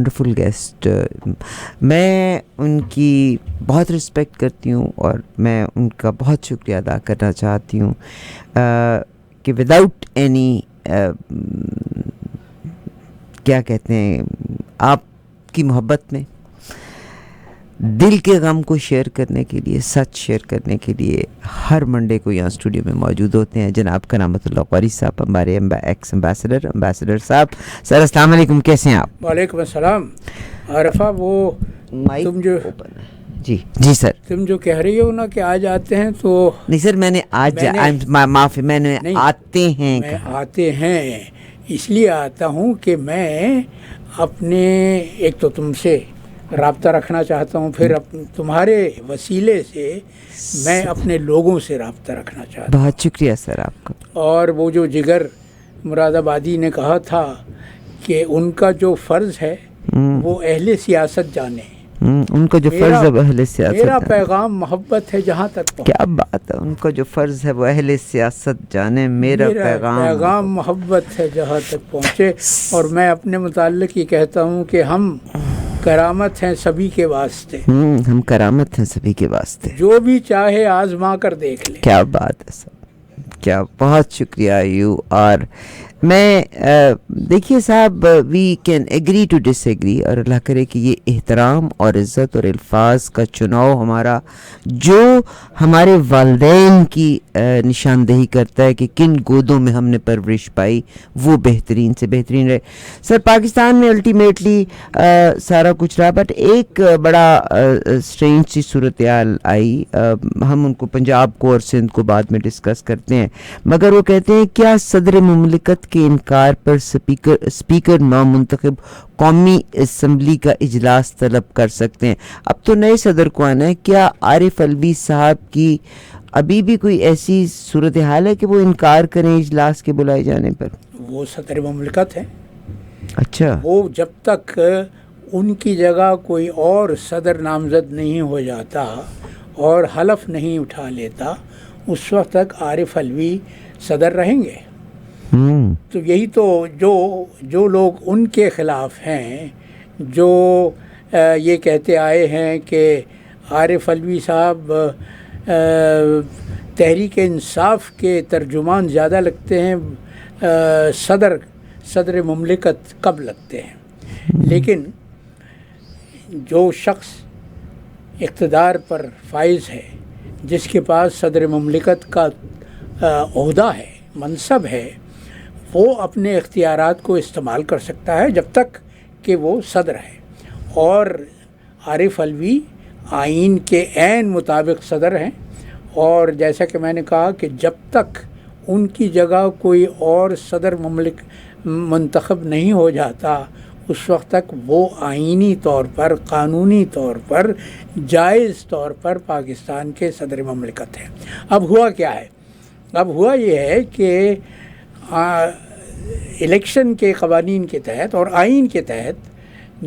Wonderful guest. میں ان کی بہت رسپیکٹ کرتی ہوں اور میں ان کا بہت شکریہ ادا کرنا چاہتی ہوں کہ وداؤٹ اینی کیا کہتے ہیں آپ کی محبت میں دل کے غم کو شیئر کرنے کے لیے، سچ شیئر کرنے کے لیے ہر منڈے کو یہاں اسٹوڈیو میں موجود ہوتے ہیں جناب کرامت اللہ قاری صاحب، ہمارے ایکس امبیسڈر صاحب. سر السلام علیکم، کیسے ہیں آپ؟ وعلیکم السلام. عارفہ وہ تم جو جی سر، تم جو کہہ رہی ہو نا کہ آج آتے ہیں تو نہیں سر، میں نے آج معافی، میں نے آتے ہیں آتے ہیں اس لیے آتا ہوں کہ میں اپنے ایک تو تم سے رابطہ رکھنا چاہتا ہوں، پھر تمہارے وسیلے سے میں اپنے لوگوں سے رابطہ رکھنا چاہتا ہوں. بہت شکریہ سر آپ کا. اور وہ جو جگر مراد آبادی نے کہا تھا کہ ان کا جو فرض ہے وہ اہل سیاست جانے، ان کا جو فرض ہے وہ اہل سیاست. میرا پیغام محبت ہے جہاں تک پہنچے. کیا بات ہے، ان کا جو فرض ہے وہ اہل سیاست جانے، میرا پیغام محبت ہے جہاں تک پہنچے. اور میں اپنے متعلق یہ کہتا ہوں کہ ہم کرامت ہیں سبھی کے واسطے. ہم کرامت ہیں سبھی کے واسطے، جو بھی چاہے آزما کر دیکھ لے. کیا بات ہے سر، کیا بہت شکریہ یو. اور میں دیکھیے صاحب، we can agree to disagree, اور اللہ کرے کہ یہ احترام اور عزت اور الفاظ کا چناؤ ہمارا جو ہمارے والدین کی نشاندہی کرتا ہے کہ کن گودوں میں ہم نے پرورش پائی وہ بہترین سے بہترین رہے. سر پاکستان میں الٹیمیٹلی سارا کچھ رہا، بٹ ایک بڑا اسٹرینج سی صورتحال آئی. ہم ان کو پنجاب کو اور سندھ کو بعد میں ڈسکس کرتے ہیں، مگر وہ کہتے ہیں کیا صدر مملکت کے انکار پر اسپیکر نامنتخب قومی اسمبلی کا اجلاس طلب کر سکتے ہیں؟ اب تو نئے صدر کو آنا ہے. کیا عارف الوی صاحب کی ابھی بھی کوئی ایسی صورتحال ہے کہ وہ انکار کریں اجلاس کے بلائے جانے پر؟ وہ صدر مملکت ہے. اچھا، وہ جب تک ان کی جگہ کوئی اور صدر نامزد نہیں ہو جاتا اور حلف نہیں اٹھا لیتا، اس وقت تک عارف الوی صدر رہیں گے. تو یہی تو جو لوگ ان کے خلاف ہیں، جو یہ کہتے آئے ہیں کہ عارف الوی صاحب تحریک انصاف کے ترجمان زیادہ لگتے ہیں، صدر مملکت کب لگتے ہیں. لیکن جو شخص اقتدار پر فائز ہے، جس کے پاس صدر مملکت کا عہدہ ہے، منصب ہے، وہ اپنے اختیارات کو استعمال کر سکتا ہے جب تک کہ وہ صدر ہے. اور عارف الوی آئین کے عین مطابق صدر ہیں، اور جیسا کہ میں نے کہا کہ جب تک ان کی جگہ کوئی اور صدر منتخب نہیں ہو جاتا، اس وقت تک وہ آئینی طور پر، قانونی طور پر، جائز طور پر پاکستان کے صدر مملکت ہیں. اب ہوا کیا ہے؟ اب ہوا یہ ہے کہ الیکشن کے قوانین کے تحت اور آئین کے تحت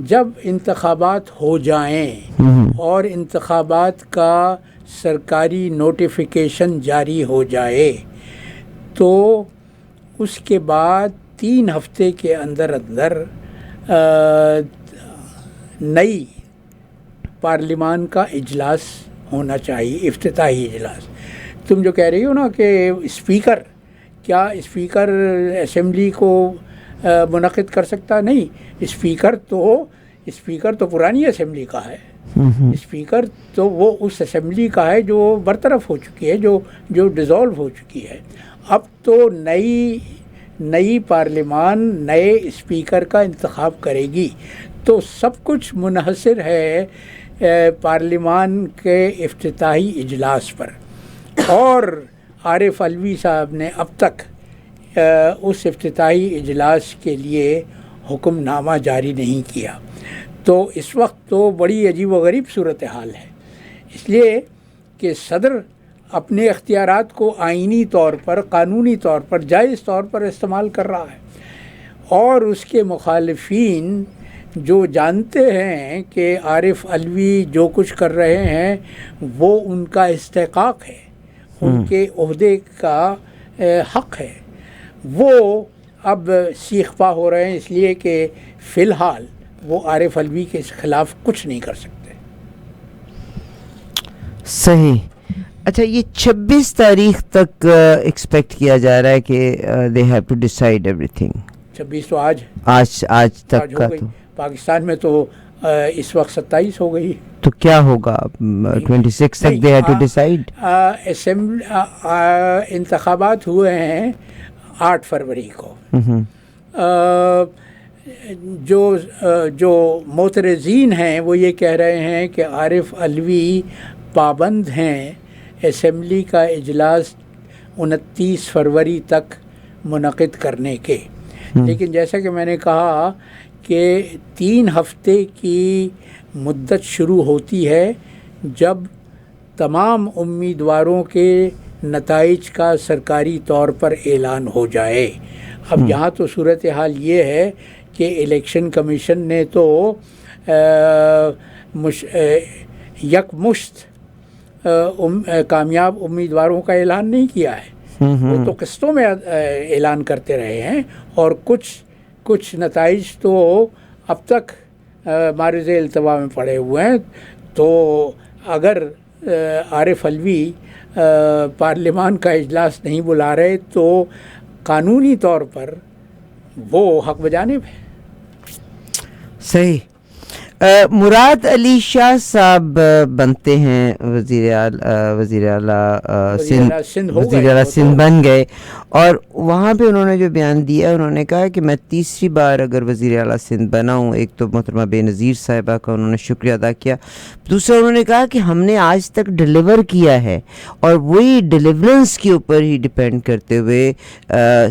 جب انتخابات ہو جائیں اور انتخابات کا سرکاری نوٹیفیکیشن جاری ہو جائے، تو اس کے بعد 3 ہفتے کے اندر نئی پارلیمان کا اجلاس ہونا چاہیے، افتتاحی اجلاس. تم جو کہہ رہی ہو نا کہ کیا اسپیکر اسمبلی کو منعقد کر سکتا؟ نہیں، اسپیکر تو پرانی اسمبلی کا ہے. اسپیکر تو وہ اس اسمبلی کا ہے جو برطرف ہو چکی ہے، جو ڈیزالو ہو چکی ہے. اب تو نئی پارلیمان نئے اسپیکر کا انتخاب کرے گی. تو سب کچھ منحصر ہے پارلیمان کے افتتاحی اجلاس پر. اور عارف الوی صاحب نے اب تک اس افتتاحی اجلاس کے لیے حکم نامہ جاری نہیں کیا. تو اس وقت تو بڑی عجیب و غریب صورتحال ہے، اس لیے کہ صدر اپنے اختیارات کو آئینی طور پر، قانونی طور پر، جائز طور پر استعمال کر رہا ہے، اور اس کے مخالفین جو جانتے ہیں کہ عارف الوی جو کچھ کر رہے ہیں وہ ان کا استحقاق ہے، ان کے عہدے کا حق ہے، وہ اب سیخ پا ہو رہے ہیں، اس لیے کہ فی الحال وہ عارف علوی کے خلاف کچھ نہیں کر سکتے. صحیح. اچھا یہ 26 تاریخ تک ایکسپیکٹ کیا جا رہا ہے کہ they have to decide everything. 26 تو آج تک کا. تو پاکستان میں تو اس وقت 27 ہو گئی. تو کیا ہوگا 26 تک دے ہیو ٹو ڈیسائیڈ. انتخابات ہوئے ہیں 8 فروری کو. جو معترضین ہیں وہ یہ کہہ رہے ہیں کہ عارف علوی پابند ہیں اسمبلی کا اجلاس 29 فروری تک منعقد کرنے کے. لیکن جیسا کہ میں نے کہا کہ 3 ہفتے کی مدت شروع ہوتی ہے جب تمام امیدواروں کے نتائج کا سرکاری طور پر اعلان ہو جائے. اب یہاں تو صورتحال یہ ہے کہ الیکشن کمیشن نے تو یکمشت کامیاب امیدواروں کا اعلان نہیں کیا ہے. وہ تو قسطوں میں اعلان کرتے رہے ہیں اور کچھ نتائج تو اب تک معرض التوا میں پڑے ہوئے ہیں. تو اگر عارف علوی پارلیمان کا اجلاس نہیں بلا رہے تو قانونی طور پر وہ حق بجانب ہے. صحیح. مراد علی شاہ صاحب بنتے ہیں وزیر اعلیٰ سندھ بن گئے اور وہاں پہ انہوں نے جو بیان دیا انہوں نے کہا کہ میں تیسری بار اگر وزیر اعلیٰ سندھ بنا ہوں. ایک تو محترمہ بے نظیر صاحبہ کا انہوں نے شکریہ ادا کیا. دوسرا انہوں نے کہا کہ ہم نے آج تک ڈیلیور کیا ہے اور وہی ڈیلیورنس کے اوپر ہی ڈیپینڈ کرتے ہوئے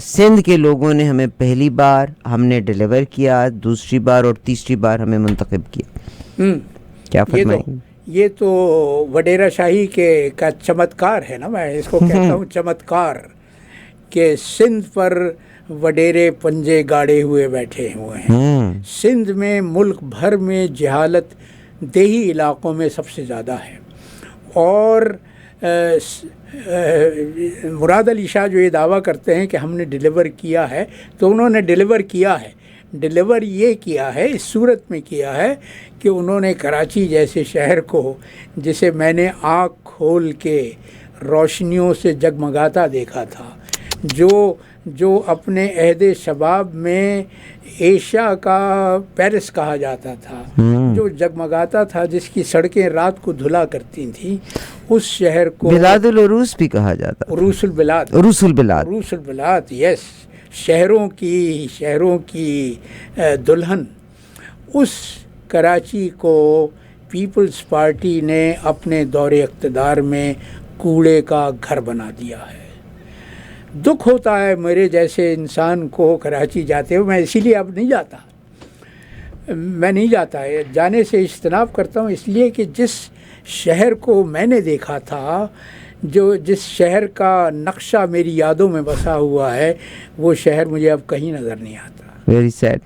سندھ کے لوگوں نے ہمیں پہلی بار ہم نے ڈیلیور کیا, دوسری بار اور تیسری بار ہمیں منتخب کیا. کیا فرمائیں؟ یہ تو وڈیرا شاہی کا چمتکار ہے نا. میں اس کو کہتا ہوں چمتکار کہ سندھ پر وڈیرے پنجے گاڑے ہوئے بیٹھے ہوئے ہیں. سندھ میں ملک بھر میں جہالت دیہی علاقوں میں سب سے زیادہ ہے. اور مراد علی شاہ جو یہ دعویٰ کرتے ہیں کہ ہم نے ڈیلیور کیا ہے تو انہوں نے ڈیلیور کیا ہے. ڈیلیور یہ کیا ہے, اس صورت میں کیا ہے کہ انہوں نے کراچی جیسے شہر کو, جسے میں نے آنکھ کھول کے روشنیوں سے جگمگاتا دیکھا تھا, جو اپنے عہد شباب میں ایشیا کا پیرس کہا جاتا تھا, جو جگمگاتا تھا, جس کی سڑکیں رات کو دھلا کرتی تھیں, اس شہر کو بلاد العروس بھی کہا جاتا. عروس البلاد یس, شہروں کی دلہن. اس کراچی کو پیپلز پارٹی نے اپنے دور اقتدار میں کوڑے کا گھر بنا دیا ہے. دکھ ہوتا ہے میرے جیسے انسان کو کراچی جاتے ہوئے. میں اسی لیے اب نہیں جاتا, جانے سے اجتناب کرتا ہوں, اس لیے کہ جس شہر کو میں نے دیکھا تھا, جس شہر کا نقشہ میری یادوں میں بسا ہوا ہے, وہ شہر مجھے اب کہیں نظر نہیں آتا. Very sad.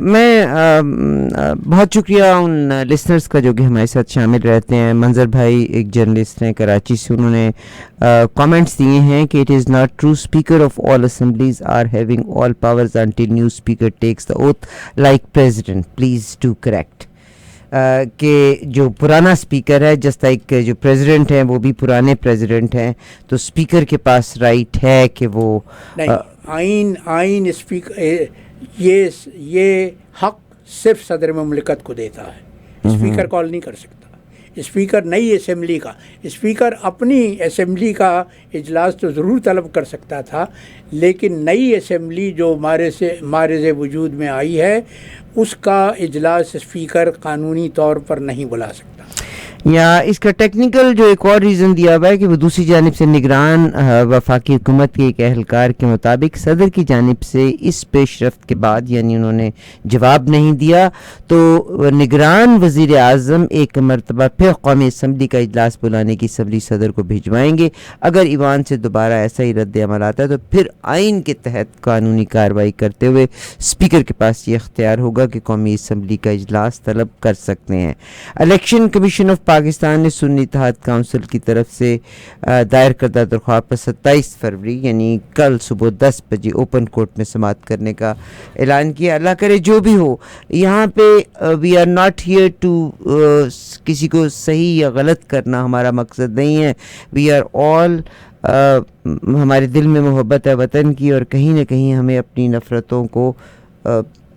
میں بہت شکریہ ان لسنرز کا جو کہ ہمارے ساتھ شامل رہتے ہیں. منظر بھائی ایک جرنلسٹ ہیں کراچی سے, انہوں نے کامنٹس دیے ہیں کہ it is not true, speaker of all assemblies are having all powers until new speaker takes the oath like president, please to correct. کہ جو پرانا اسپیکر ہے جس لائک جو پریزیڈنٹ ہیں وہ بھی پرانے پریزیڈنٹ ہیں, تو اسپیکر کے پاس رائٹ ہے کہ وہ آئین اسپیکر یہ حق صرف صدر مملکت کو دیتا ہے. اسپیکر کال نہیں کر سکتا. اسپیکر نئی اسمبلی کا, اسپیکر اپنی اسمبلی کا اجلاس تو ضرور طلب کر سکتا تھا, لیکن نئی اسمبلی جو معرض وجود میں آئی ہے اس کا اجلاس اسپیکر قانونی طور پر نہیں بلا سکتا. یا اس کا ٹیکنیکل جو ایک اور ریزن دیا ہوا ہے کہ وہ دوسری جانب سے نگران وفاقی حکومت کے ایک اہلکار کے مطابق صدر کی جانب سے اس پیش رفت کے بعد, یعنی انہوں نے جواب نہیں دیا, تو نگران وزیر اعظم ایک مرتبہ پھر قومی اسمبلی کا اجلاس بلانے کی سبری صدر کو بھجوائیں گے. اگر ایوان سے دوبارہ ایسا ہی رد عمل آتا ہے تو پھر آئین کے تحت قانونی کارروائی کرتے ہوئے اسپیکر کے پاس یہ اختیار ہوگا کہ قومی اسمبلی کا اجلاس طلب کر سکتے ہیں. الیکشن کمیشن آف پاکستان نے سنی اتحاد کونسل کی طرف سے دائر کردہ درخواست پر 27 فروری یعنی کل صبح 10 بجے اوپن کورٹ میں سماعت کرنے کا اعلان کیا. اللہ کرے جو بھی ہو, یہاں پہ we are not here to کسی کو صحیح یا غلط کرنا ہمارا مقصد نہیں ہے. وی آر آل ہمارے دل میں محبت ہے وطن کی, اور کہیں نہ کہیں ہمیں اپنی نفرتوں کو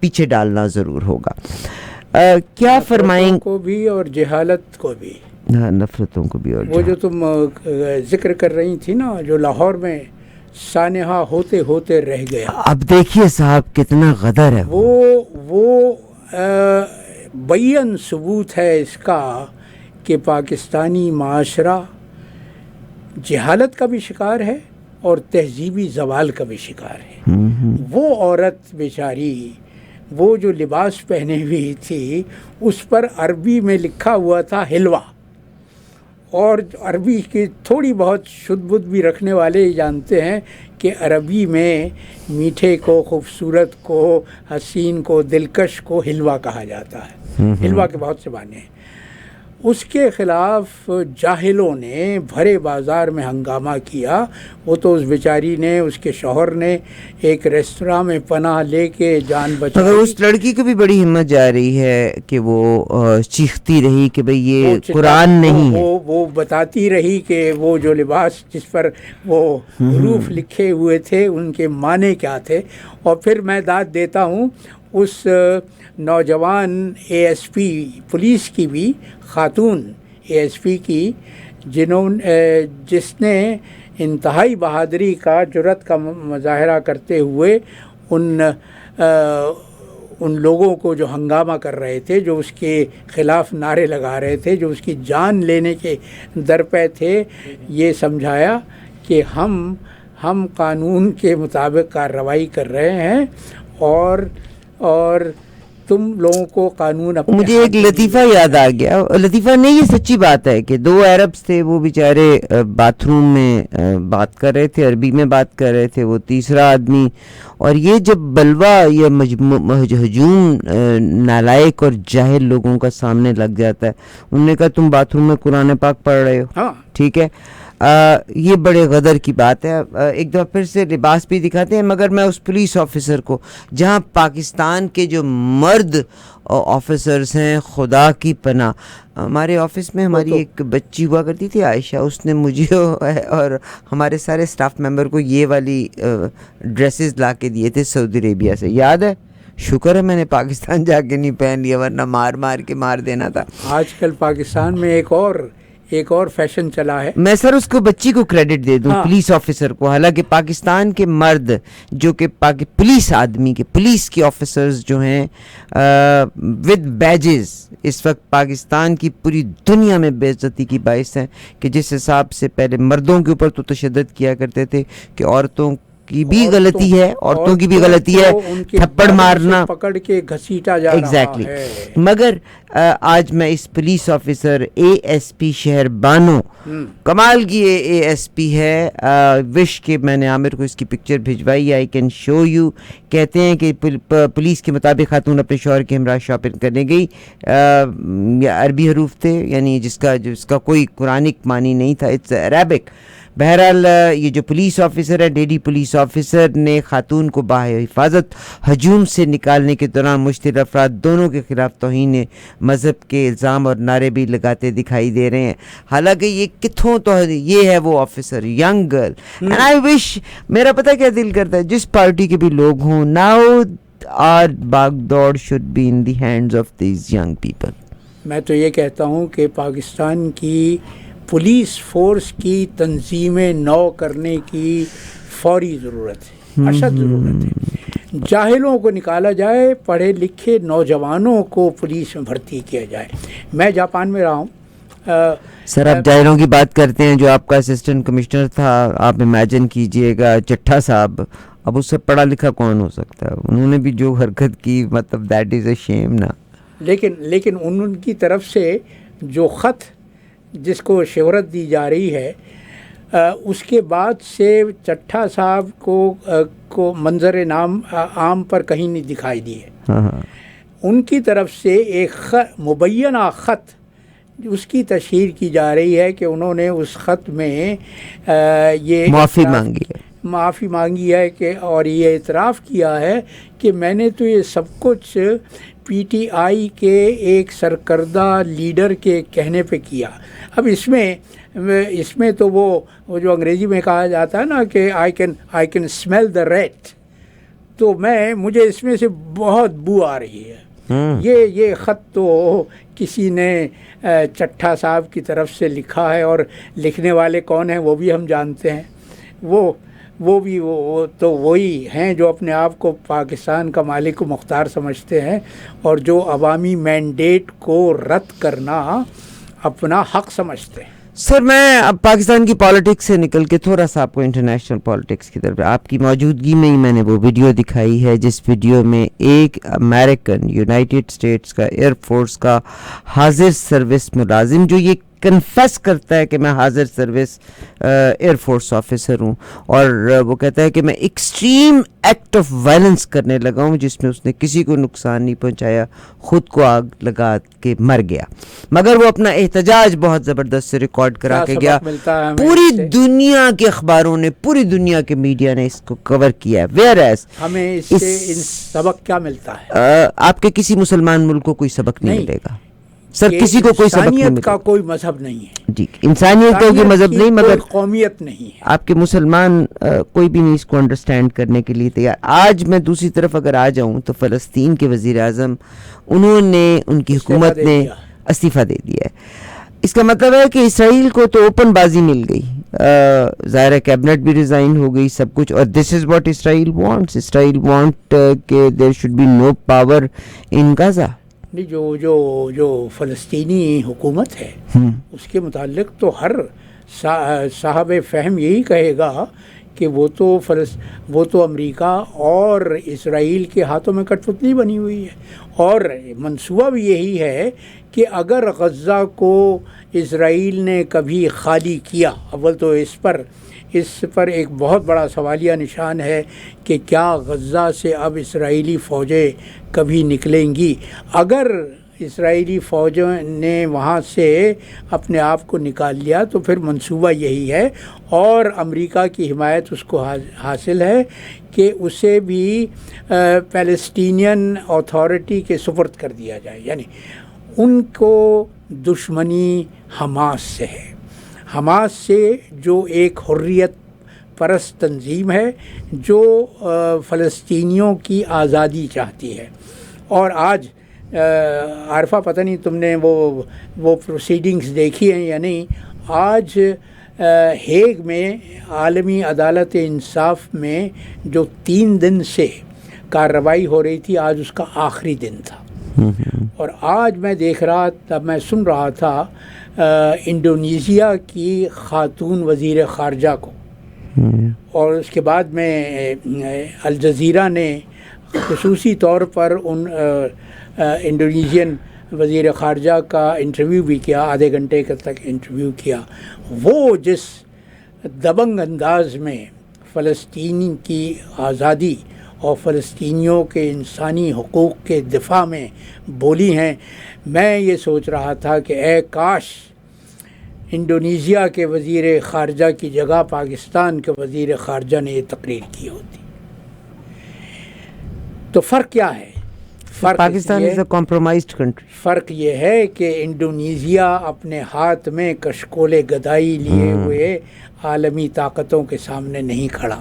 پیچھے ڈالنا ضرور ہوگا. کیا فرمائیں کو بھی اور جہالت کو بھی, ہاں نفرتوں کو بھی, اور وہ جو تم ذکر کر رہی تھی نا, جو لاہور میں سانحہ ہوتے ہوتے رہ گیا. اب دیکھیے صاحب کتنا غدر ہے وہ بیان ثبوت ہے اس کا کہ پاکستانی معاشرہ جہالت کا بھی شکار ہے اور تہذیبی زوال کا بھی شکار ہے. وہ عورت بیچاری, وہ جو لباس پہنے ہوئی تھی اس پر عربی میں لکھا ہوا تھا حلوہ, اور عربی کی تھوڑی بہت شدھ بدھ بھی رکھنے والے جانتے ہیں کہ عربی میں میٹھے کو, خوبصورت کو, حسین کو, دلکش کو حلوہ کہا جاتا ہے. حلوہ کے بہت سے معنی ہیں. اس کے خلاف جاہلوں نے بھرے بازار میں ہنگامہ کیا. وہ تو اس بیچاری نے, اس کے شوہر نے ایک ریستوراں میں پناہ لے کے جان بچائی. مگر اس لڑکی کو بھی بڑی ہمت جا رہی ہے کہ وہ چیختی رہی کہ بھئی یہ قرآن نہیں ہے. وہ بتاتی رہی کہ وہ جو لباس جس پر وہ حروف لکھے ہوئے تھے ان کے معنی کیا تھے. اور پھر میں داد دیتا ہوں اس نوجوان اے ایس پی پولیس کی بھی, خاتون اے ایس پی کی, جس نے انتہائی بہادری کا, جرأت کا مظاہرہ کرتے ہوئے ان لوگوں کو جو ہنگامہ کر رہے تھے, جو اس کے خلاف نعرے لگا رہے تھے, جو اس کی جان لینے کے درپے تھے, یہ سمجھایا کہ ہم قانون کے مطابق کارروائی کر رہے ہیں اور تم لوگوں کو قانون اپنے. مجھے ایک لطیفہ یاد آ گیا. لطیفہ نہیں, یہ سچی بات ہے کہ 2 عربز تھے, وہ بیچارے باتھ روم میں بات کر رہے تھے, عربی میں بات کر رہے تھے, وہ تیسرا آدمی, اور یہ جب بلوا یا ہجوم نالائق اور جاہل لوگوں کا سامنے لگ جاتا ہے, انہوں نے کہا تم باتھ روم میں قرآن پاک پڑھ رہے ہو, ٹھیک ہے. یہ بڑے غدر کی بات ہے. ایک دفعہ پھر سے لباس بھی دکھاتے ہیں, مگر میں اس پولیس آفیسر کو, جہاں پاکستان کے جو مرد آفیسرز ہیں, خدا کی پناہ, ہمارے آفس میں ہماری ایک بچی ہوا کرتی تھی عائشہ, اس نے مجھے اور ہمارے سارے سٹاف ممبر کو یہ والی ڈریسز لا کے دیے تھے سعودی عربیہ سے, یاد ہے؟ شکر ہے میں نے پاکستان جا کے نہیں پہن لیا, ورنہ مار کے مار دینا تھا. آج کل پاکستان میں ایک اور فیشن چلا ہے. میں سر اس کو بچی کو کریڈٹ دے دوں, پولیس آفیسر کو. حالانکہ پاکستان کے مرد جو کہ پولیس آدمی کے, پولیس کے آفیسرز جو ہیں ود بیجز, اس وقت پاکستان کی پوری دنیا میں بے عزتی کی باعث ہیں. کہ جس حساب سے پہلے مردوں کے اوپر تو تشدد کیا کرتے تھے کہ عورتوں کی بھی غلطی ہے, عورتوں کی بھی غلطی ہے, تھپڑ مارنا, پکڑ کے گھسیٹا جا رہا ہے. مگر آج میں اس police officer A S P Shehar Bano, کمال کی اے ایس پی ہے, وش کہ میں نے عامر کو اس کی پکچر بھجوائی, آئی کین شو یو. کہتے ہیں کہ پولیس کے مطابق خاتون اپنے شوہر کے ہمراہ شاپنگ کرنے گئی, عربی حروف تھے, یعنی جس کا کوئی قرآنک معنی نہیں تھا, اٹس عربک. بہرحال یہ جو پولیس آفیسر ہے, ڈیڈی پولیس آفیسر نے خاتون کو باحفاظت ہجوم سے نکالنے کے دوران مشتبہ افراد دونوں کے خلاف توہین مذہب کے الزام اور نعرے بھی لگاتے دکھائی دے رہے ہیں. حالانکہ یہ کتوں تو یہ ہے وہ officer, young girl. And I wish, میرا پتہ کیا دل کرتا ہے, جس پارٹی کے بھی لوگ ہوں, ناؤ آر باغ دوڑ should be in the hands of these young people. میں تو یہ کہتا ہوں کہ پاکستان کی پولیس فورس کی تنظیم نو کرنے کی فوری ضرورت ہے, اشد ضرورت ہے. جاہلوں کو نکالا جائے, پڑھے لکھے نوجوانوں کو پولیس میں بھرتی کیا جائے. میں جاپان میں رہا ہوں. سر آپ جاہلوں کی بات کرتے ہیں, جو آپ کا اسسٹنٹ کمشنر تھا, آپ امیجن کیجئے گا چٹھا صاحب, اب اس سے پڑھا لکھا کون ہو سکتا ہے؟ انہوں نے بھی جو حرکت کی, مطلب دیٹ از اے شیم نا. لیکن ان کی طرف سے جو خط جس کو شہرت دی جا رہی ہے, اس کے بعد سے چٹھا صاحب کو منظر عام پر کہیں نہیں دکھائی دی ہے. ان کی طرف سے ایک مبینہ خط اس کی تشہیر کی جا رہی ہے کہ انہوں نے اس خط میں یہ معافی مانگی ہے کہ اور یہ اعتراف کیا ہے کہ میں نے تو یہ سب کچھ پی ٹی آئی کے ایک سرکردہ لیڈر کے کہنے پہ کیا. اب اس میں تو وہ جو انگریزی میں کہا جاتا ہے نا کہ I can smell the rate, تو مجھے اس میں سے بہت بو آ رہی ہے. یہ خط تو کسی نے چٹھا صاحب کی طرف سے لکھا ہے، اور لکھنے والے کون ہیں وہ بھی ہم جانتے ہیں. وہ بھی تو وہی ہیں جو اپنے آپ کو پاکستان کا مالک و مختار سمجھتے ہیں، اور جو عوامی مینڈیٹ کو رد کرنا اپنا حق سمجھتے ہیں. سر میں اب پاکستان کی پالیٹکس سے نکل کے تھوڑا سا آپ کو انٹرنیشنل پالیٹکس کی طرف، آپ کی موجودگی میں ہی میں نے وہ ویڈیو دکھائی ہے جس ویڈیو میں ایک امریکن یونائٹڈ اسٹیٹس کا ایئر فورس کا حاضر سروس ملازم جو یہ کنفیس کرتا ہے کہ میں حاضر سروس ایئر فورس آفیسر ہوں، اور وہ کہتا ہے کہ میں ایکسٹریم ایکٹ آف وائلنس کرنے لگا ہوں جس میں اس نے کسی کو نقصان نہیں پہنچایا، خود کو آگ لگا کے مر گیا، مگر وہ اپنا احتجاج بہت زبردست سے ریکارڈ کرا کے گیا. پوری دنیا کے اخباروں نے، پوری دنیا کے میڈیا نے اس کو کور کیا ہے. ویئر ایز ہمیں اس سے سبق کیا ملتا ہے؟ آپ کے کسی مسلمان ملک کو کوئی سبق نہیں ملے گا سر، کسی کو کوئی سبق نہیں ملے گا. انسانیت کا کوئی مذہب نہیں ہے جی، انسانیت کا کوئی مذہب نہیں، مگر قومیت نہیں ہے. آپ کے مسلمان کوئی بھی نہیں اس کو انڈرسٹینڈ کرنے کے لیے تیار. آج میں دوسری طرف اگر آ جاؤں تو فلسطین کے وزیر اعظم، انہوں نے، ان کی حکومت نے استعفیٰ دے دیا ہے. اس کا مطلب ہے کہ اسرائیل کو تو اوپن بازی مل گئی، ظاہر کیبنٹ بھی ریزائن ہو گئی، سب کچھ. اور this is what Israel wants. Israel want کہ there should be no power in Gaza. نہیں، جو فلسطینی حکومت ہے اس کے متعلق تو ہر صاحب فہم یہی کہے گا کہ وہ تو امریکہ اور اسرائیل کے ہاتھوں میں کٹ پتلی بنی ہوئی ہے، اور منصوبہ بھی یہی ہے کہ اگر غزہ کو اسرائیل نے کبھی خالی کیا، اول تو اس پر ایک بہت بڑا سوالیہ نشان ہے کہ کیا غزہ سے اب اسرائیلی فوجیں کبھی نکلیں گی. اگر اسرائیلی فوجوں نے وہاں سے اپنے آپ کو نکال لیا تو پھر منصوبہ یہی ہے، اور امریکہ کی حمایت اس کو حاصل ہے کہ اسے بھی پیلسٹینین اتھارٹی کے سپرد کر دیا جائے. یعنی ان کو دشمنی حماس سے ہے، حماس سے جو ایک حریت پرست تنظیم ہے جو فلسطینیوں کی آزادی چاہتی ہے. اور آج عارفہ پتہ نہیں تم نے وہ پروسیڈنگز دیکھی ہیں یا نہیں. آج ہیگ میں عالمی عدالت انصاف میں جو 3 دن سے کارروائی ہو رہی تھی، آج اس کا آخری دن تھا. اور آج میں سن رہا تھا انڈونیشیا کی خاتون وزیر خارجہ کو، اور اس کے بعد میں الجزیرہ نے خصوصی طور پر ان انڈونیشین وزیر خارجہ کا انٹرویو بھی کیا، آدھے گھنٹے تک انٹرویو کیا. وہ جس دبنگ انداز میں فلسطین کی آزادی اور فلسطینیوں کے انسانی حقوق کے دفاع میں بولی ہیں، میں یہ سوچ رہا تھا کہ اے کاش انڈونیشیا کے وزیر خارجہ کی جگہ پاکستان کے وزیر خارجہ نے یہ تقریر کی ہوتی. تو فرق کیا ہے؟ پاکستان از اے کمپرومائزڈ کنٹری. فرق یہ ہے کہ انڈونیشیا اپنے ہاتھ میں کشکول گدائی لیے ہوئے عالمی طاقتوں کے سامنے نہیں کھڑا.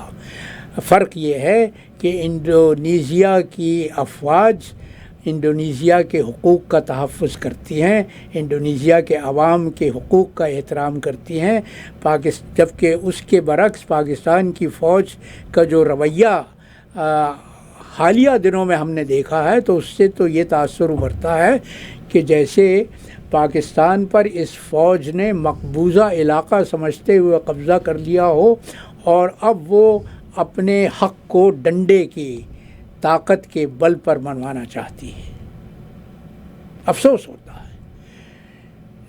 فرق یہ ہے کہ انڈونیشیا کی افواج انڈونیشیا کے حقوق کا تحفظ کرتی ہیں، انڈونیشیا کے عوام کے حقوق کا احترام کرتی ہیں، جبکہ اس کے برعکس پاکستان کی فوج کا جو رویہ حالیہ دنوں میں ہم نے دیکھا ہے، تو اس سے تو یہ تاثر ابھرتا ہے کہ جیسے پاکستان پر اس فوج نے مقبوضہ علاقہ سمجھتے ہوئے قبضہ کر لیا ہو، اور اب وہ اپنے حق کو ڈنڈے کی طاقت کے بل پر منوانا چاہتی ہے. افسوس ہوتا ہے.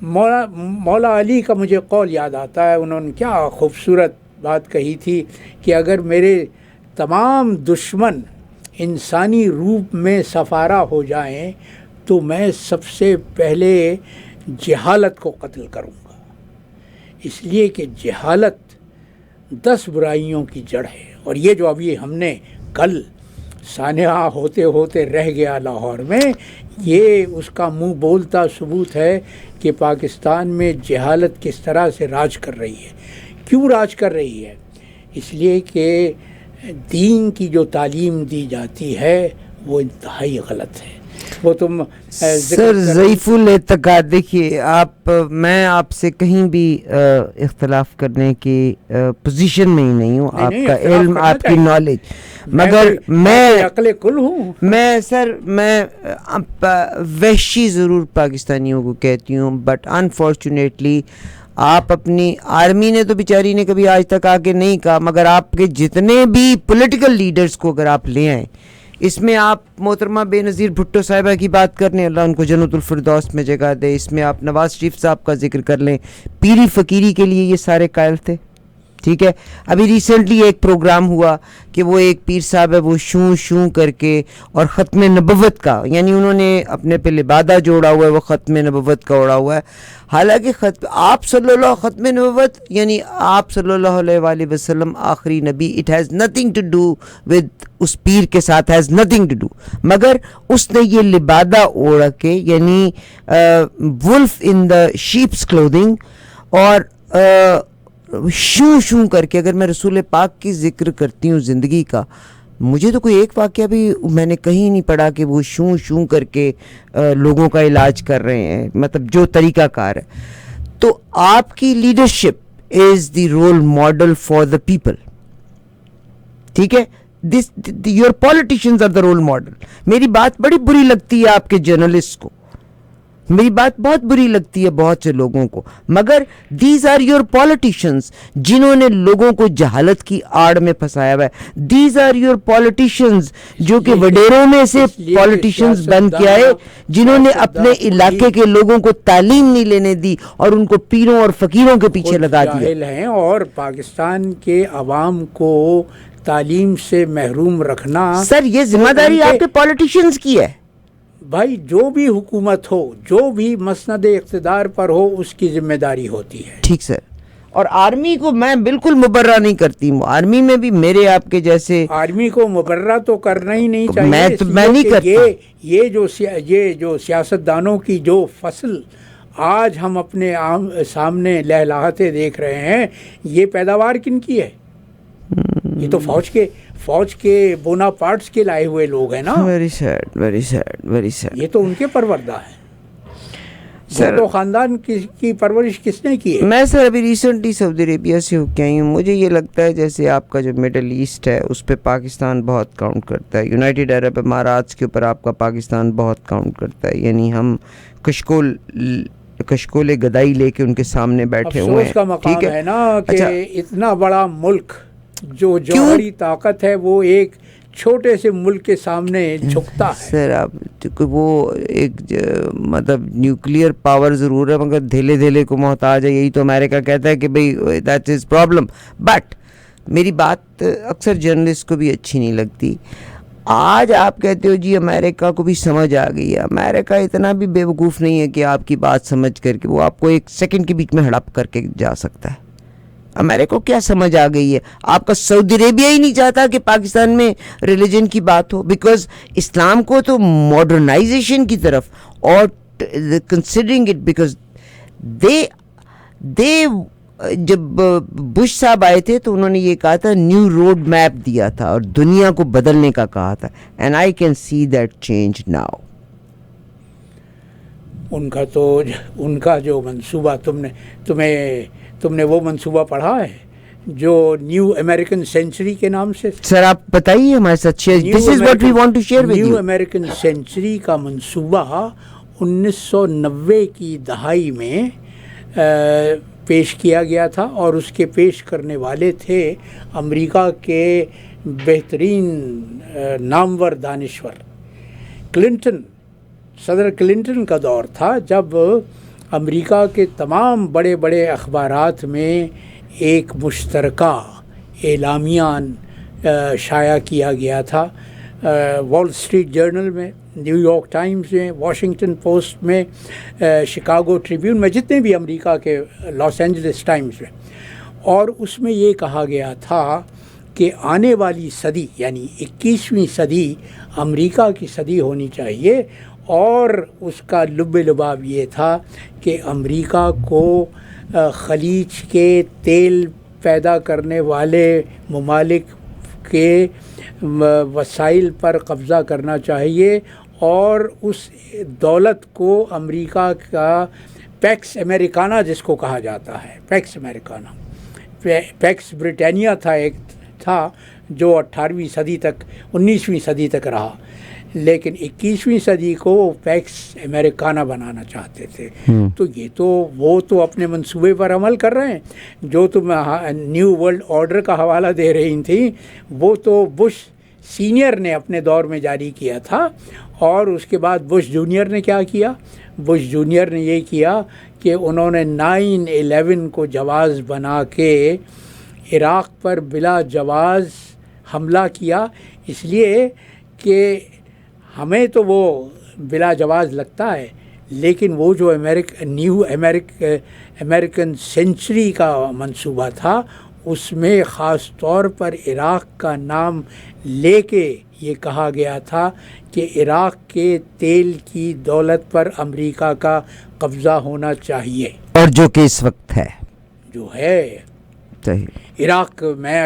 مولا علی کا مجھے قول یاد آتا ہے، انہوں نے کیا خوبصورت بات کہی تھی کہ اگر میرے تمام دشمن انسانی روپ میں سفارہ ہو جائیں تو میں سب سے پہلے جہالت کو قتل کروں گا، اس لیے کہ جہالت 10 برائیوں کی جڑ ہے۔ اور یہ جو ابھی ہم نے کل سانحہ ہوتے ہوتے رہ گیا لاہور میں، یہ اس کا منہ بولتا ثبوت ہے کہ پاکستان میں جہالت کس طرح سے راج کر رہی ہے۔ کیوں راج کر رہی ہے؟ اس لیے کہ دین کی جو تعلیم دی جاتی ہے وہ انتہائی غلط ہے۔ وہ تم سر ضعیف الاعتقاد، دیکھیے میں آپ سے کہیں بھی اختلاف کرنے کی پوزیشن میں ہی نہیں ہوں، آپ کا علم، آپ کی نالج، مگر میں عقل کل ہوں۔ میں وحشی ضرور پاکستانیوں کو کہتی ہوں، بٹ انفارچونیٹلی آپ اپنی آرمی نے تو بیچاری نے کبھی آج تک آ کے نہیں کہا، مگر آپ کے جتنے بھی پولیٹیکل لیڈرز کو اگر آپ لے آئیں، اس میں آپ محترمہ بے نظیر بھٹو صاحبہ کی بات کر لیں، اللہ ان کو جنت الفردوس میں جگہ دے، اس میں آپ نواز شریف صاحب کا ذکر کر لیں، پیری فقیری کے لیے یہ سارے قائل تھے، ٹھیک ہے۔ ابھی ریسنٹلی ایک پروگرام ہوا کہ وہ ایک پیر صاحب ہے، وہ شوں کر کے اور ختم نبوت کا، یعنی انہوں نے اپنے پہ لبادہ جوڑا ہوا ہے، وہ ختم نبوت کا اڑا ہوا ہے، حالانکہ آپ صلی اللہ ختم نبوت یعنی آپ صلی اللہ علیہ وآلہ وسلم آخری نبی، it has nothing to do with اس پیر کے ساتھ، ہیز نتھنگ ٹو ڈو، مگر اس نے یہ لبادہ اوڑھ کے، یعنی ولف ان دا شیپس کلودنگ، اور شوں کر کے، اگر میں رسول پاک کی ذکر کرتی ہوں زندگی کا، مجھے تو کوئی ایک واقعہ بھی میں نے کہیں نہیں پڑھا کہ وہ شوں کر کے لوگوں کا علاج کر رہے ہیں، مطلب جو طریقہ کار ہے۔ تو آپ کی leadership is the role model for the people, ٹھیک ہے، your politicians are the role model. میری بات بڑی بری لگتی ہے آپ کے جرنلسٹ کو، میری بات بہت بری لگتی ہے بہت سے لوگوں کو، مگر دیز آر یور پولیٹیشنز جنہوں نے لوگوں کو جہالت کی آڑ میں پھنسایا ہوا ہے، دیز آر یور پولیٹیشنز جو کہ وڈیروں میں سے پولیٹیشنز بن کے آئے، جنہوں نے اپنے علاقے کے لوگوں کو تعلیم نہیں لینے دی اور ان کو پیروں اور فقیروں کے پیچھے لگا دیا ہیں، اور پاکستان کے عوام کو تعلیم سے محروم رکھنا۔ سر یہ ذمہ داری آپ کے پولیٹیشنز کی ہے بھائی، جو بھی حکومت ہو، جو بھی مسند اقتدار پر ہو، اس کی ذمہ داری ہوتی ہے، ٹھیک سر۔ اور آرمی کو میں بالکل مبرہ نہیں کرتی ہوں، آرمی میں بھی میرے آپ کے جیسے، آرمی کو مبرہ تو کرنا ہی نہیں چاہیے، میں نہیں کرتا۔ یہ جو سیاستدانوں کی جو فصل آج ہم اپنے سامنے لہلاتے دیکھ رہے ہیں، یہ پیداوار کن کی ہے؟ یہ تو فوج کے بونا پارٹس کے لائے ہوئے لوگ ہیں نا۔ Very sad, very sad, very sad. یہ تو ان کے پروردہ ہیں۔ سر تو خاندان کی پرورش کس نے کی ہے؟ میں سر ابھی ریسنٹلی سعودی عربیہ سے ہو کے آئی ہوں، مجھے یہ لگتا ہے جیسے آپ کا جو مڈل ایسٹ ہے اس پہ پاکستان بہت کاؤنٹ کرتا ہے، یونائٹڈ عرب امارات کے اوپر آپ کا پاکستان بہت کاؤنٹ کرتا ہے، یعنی ہم کشکول گدائی لے کے ان کے سامنے بیٹھے ہوئے ہیں، افسوس کا مقام ہے نا کہ اتنا بڑا ملک جو جوہری طاقت ہے وہ ایک چھوٹے سے ملک کے سامنے جھکتا ہے۔ سر آپ وہ ایک مطلب نیوکلیئر پاور ضرور ہے مگر دھیلے کو محتاج ہے، یہی تو امریکہ کہتا ہے کہ بھئی دیٹ از پرابلم۔ بٹ میری بات اکثر جرنلسٹ کو بھی اچھی نہیں لگتی۔ آج آپ کہتے ہو جی امریکہ کو بھی سمجھ آ گئی ہے، امریکہ اتنا بھی بے وقوف نہیں ہے کہ آپ کی بات سمجھ کر کے وہ آپ کو ایک سیکنڈ کے بیچ میں ہڑپ کر کے جا سکتا ہے۔ امریکہ کو کیا سمجھ آ گئی ہے؟ آپ کا سعودی عربیہ ہی نہیں چاہتا کہ پاکستان میں ریلیجن کی بات ہو، بیکاز اسلام کو تو ماڈرنائزیشن کی طرف، اور کنسیڈرنگ اٹ بیکاز دے جب بش صاحب آئے تھے تو انہوں نے یہ کہا تھا، نیو روڈ میپ دیا تھا اور دنیا کو بدلنے کا کہا تھا، and I can see that change now. ان کا جو منصوبہ تم نے وہ منصوبہ پڑھا ہے جو نیو امریکن سینچری کے نام سے؟ سر آپ بتائیے ہمارے ساتھ، this is what we want to share with you. New American century کا منصوبہ 1990 کی دہائی میں پیش کیا گیا تھا، اور اس کے پیش کرنے والے تھے امریکہ کے بہترین نامور دانشور کلنٹن۔ صدر کلنٹن کا دور تھا جب امریکہ کے تمام بڑے بڑے اخبارات میں ایک مشترکہ اعلامیہ شائع کیا گیا تھا، وال اسٹریٹ جرنل میں، نیو یارک ٹائمز میں، واشنگٹن پوسٹ میں، شکاگو ٹریبیون میں، جتنے بھی امریکہ کے، لاس اینجلس ٹائمز میں، اور اس میں یہ کہا گیا تھا کہ آنے والی صدی یعنی 21ویں صدی امریکہ کی صدی ہونی چاہیے، اور اس کا لب لباب یہ تھا کہ امریکہ کو خلیج کے تیل پیدا کرنے والے ممالک کے وسائل پر قبضہ کرنا چاہیے، اور اس دولت کو امریکہ کا پیکس امریکانہ جس کو کہا جاتا ہے، پیکس امریکانہ، پیکس بریٹانیہ تھا، ایک تھا جو 18ویں صدی تک، 19ویں صدی تک رہا، لیکن 21ویں صدی کو وہ پیکس امریکانہ بنانا چاہتے تھے۔ تو یہ تو وہ تو اپنے منصوبے پر عمل کر رہے ہیں۔ جو تم نیو ورلڈ آرڈر کا حوالہ دے رہی تھیں، وہ تو بش سینئر نے اپنے دور میں جاری کیا تھا، اور اس کے بعد بش جونیئر نے کیا کیا؟ بش جونیئر نے یہ کیا کہ انہوں نے 9/11 کو جواز بنا کے عراق پر بلا جواز حملہ کیا، اس لیے کہ ہمیں تو وہ بلا جواز لگتا ہے، لیکن وہ جو نیو امریکن سینچری کا منصوبہ تھا، اس میں خاص طور پر عراق کا نام لے کے یہ کہا گیا تھا کہ عراق کے تیل کی دولت پر امریکہ کا قبضہ ہونا چاہیے، اور جو کہ اس وقت ہے، جو ہے صحیح۔ عراق۔ میں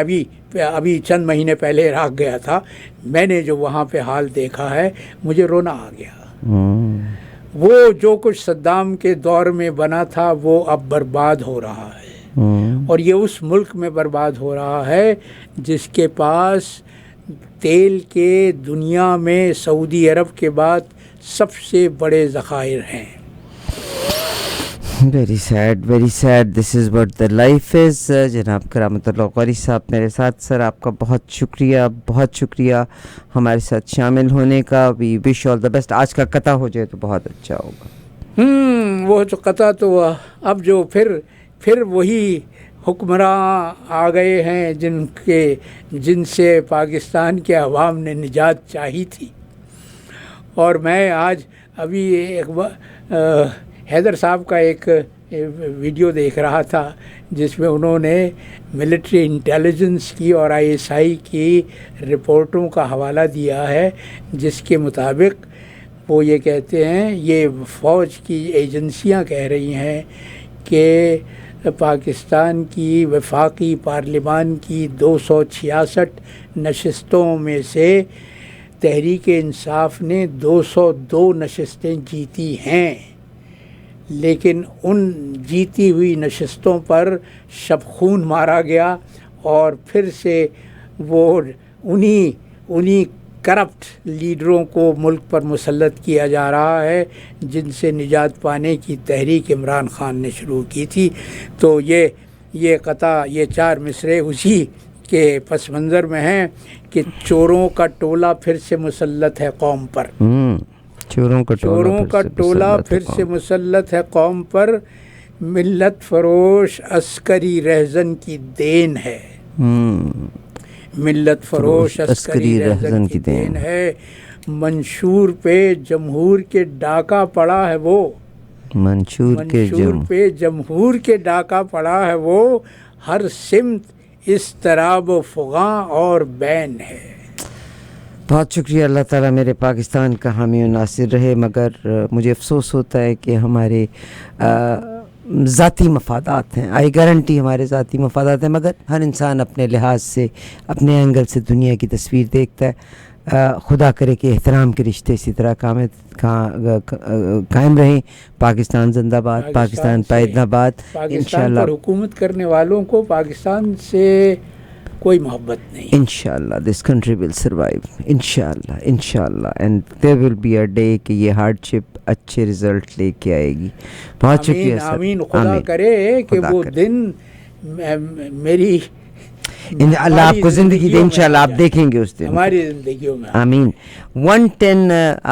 ابھی چند مہینے پہلے عراق گیا تھا، میں نے جو وہاں پہ حال دیکھا ہے، مجھے رونا آ گیا۔ وہ جو کچھ صدام کے دور میں بنا تھا وہ اب برباد ہو رہا ہے، اور یہ اس ملک میں برباد ہو رہا ہے جس کے پاس تیل کے دنیا میں سعودی عرب کے بعد سب سے بڑے ذخائر ہیں۔ Very said this is what the life is. جناب کرامت اللہ قاری صاحب میرے ساتھ، سر آپ کا بہت شکریہ ہمارے ساتھ شامل ہونے کا۔ وی وش آل دا بیسٹ۔ آج کا قطع ہو جائے تو بہت اچھا ہوگا۔ وہ تو قطع تو اب جو پھر وہی حکمراں آ گئے ہیں جن سے پاکستان کے عوام نے نجات چاہی تھی، اور میں آج ابھی حیدر صاحب کا ایک ویڈیو دیکھ رہا تھا جس میں انہوں نے ملٹری انٹیلیجنس کی اور ISI کی رپورٹوں کا حوالہ دیا ہے، جس کے مطابق وہ یہ کہتے ہیں، یہ فوج کی ایجنسیاں کہہ رہی ہیں کہ پاکستان کی وفاقی پارلیمان کی 266 نشستوں میں سے تحریک انصاف نے 202 نشستیں جیتی ہیں، لیکن ان جیتی ہوئی نشستوں پر شب خون مارا گیا، اور پھر سے وہ انہی کرپٹ لیڈروں کو ملک پر مسلط کیا جا رہا ہے جن سے نجات پانے کی تحریک عمران خان نے شروع کی تھی۔ تو یہ قطع، یہ 4 مصرعے اسی کے پس منظر میں ہیں کہ چوروں کا ٹولہ پھر سے مسلط ہے قوم پر، چوروں کا ٹولہ پھر سے مسلط ہے قوم پر، ملت فروش عسکری رہزن کی دین ہے، ملت فروش عسکری رہزن کی دین ہے، منشور پہ جمہور کے ڈاکہ پڑا ہے وہ، منشور پہ جمہور کے ڈاکہ پڑا ہے وہ، ہر سمت اضطراب و فغاں اور بین ہے۔ بہت شکریہ۔ اللہ تعالیٰ میرے پاکستان کا حامی و ناصر رہے، مگر مجھے افسوس ہوتا ہے کہ ہمارے ذاتی مفادات ہیں، آئی گارنٹی ہمارے ذاتی مفادات ہیں، مگر ہر انسان اپنے لحاظ سے، اپنے اینگل سے دنیا کی تصویر دیکھتا ہے۔ خدا کرے کہ احترام کے رشتے اسی طرح قائم رہیں۔ پاکستان زندہ باد، پاکستان پائیدہ باد۔ پاکستان پر حکومت کرنے والوں کو پاکستان سے کوئی محبت نہیں۔ انشاءاللہ دس کنٹری ول سروائیو، انشاءاللہ and there will be a day کہ یہ ہارڈ شپ اچھے رزلٹ لے کے آئے گی۔ بہت شکریہ سر۔ آمین۔ خدا کرے کہ وہ دن میری اللہ آپ کو زندگی دے، انشاءاللہ آپ دیکھیں گے اس دن ہماری زندگیوں میں۔ آمین۔ 110 آپ